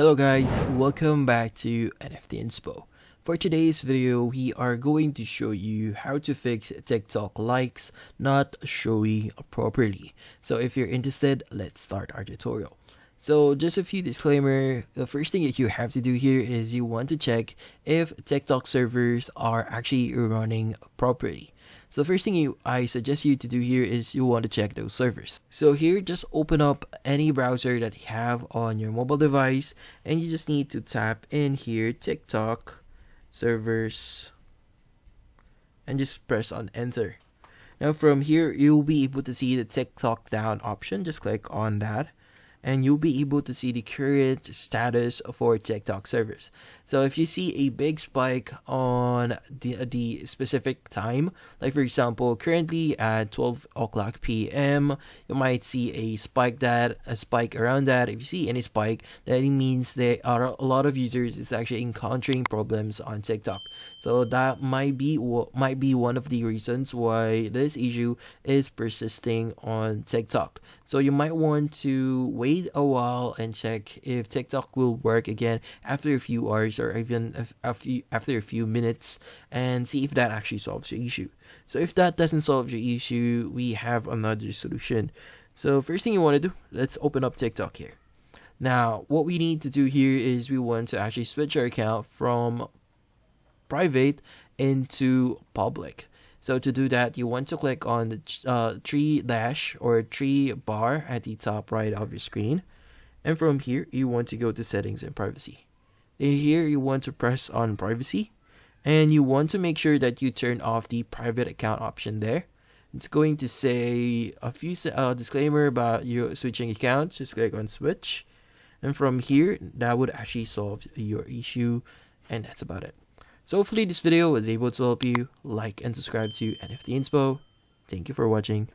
Hello guys, welcome back to NFT Inspo. For today's video, we are going to show you how to fix TikTok likes not showing properly. So if you're interested, let's start our tutorial. So just a few disclaimer, the first thing that you have to do here is you want to check if TikTok servers are actually running properly. So the first thing I suggest you to do here is you want to check those servers. So here, just open up any browser that you have on your mobile device, and you just need to tap in here TikTok servers and just press on enter. Now from here, you'll be able to see the TikTok down option. Just click on that and you'll be able to see the current status for TikTok servers. So if you see a big spike on the specific time, like for example, currently at 12 o'clock p.m., you might see a spike around that. If you see any spike, that means there are a lot of users is actually encountering problems on TikTok. So that might be one of the reasons why this issue is persisting on TikTok. So you might want to wait a while and check if TikTok will work again after a few hours or even after a few minutes, and see if that actually solves your issue. So if that doesn't solve your issue, we have another solution. So first thing you want to do, let's open up TikTok here. Now what we need to do here is we want to actually switch our account from private into public. So to do that, you want to click on the three bar at the top right of your screen. And from here, you want to go to settings and privacy. In here, you want to press on privacy. And you want to make sure that you turn off the private account option there. It's going to say a few disclaimer about you switching accounts. Just click on switch. And from here, that would actually solve your issue. And that's about it. So hopefully this video was able to help you. Like and subscribe to NFT Inspo. Thank you for watching.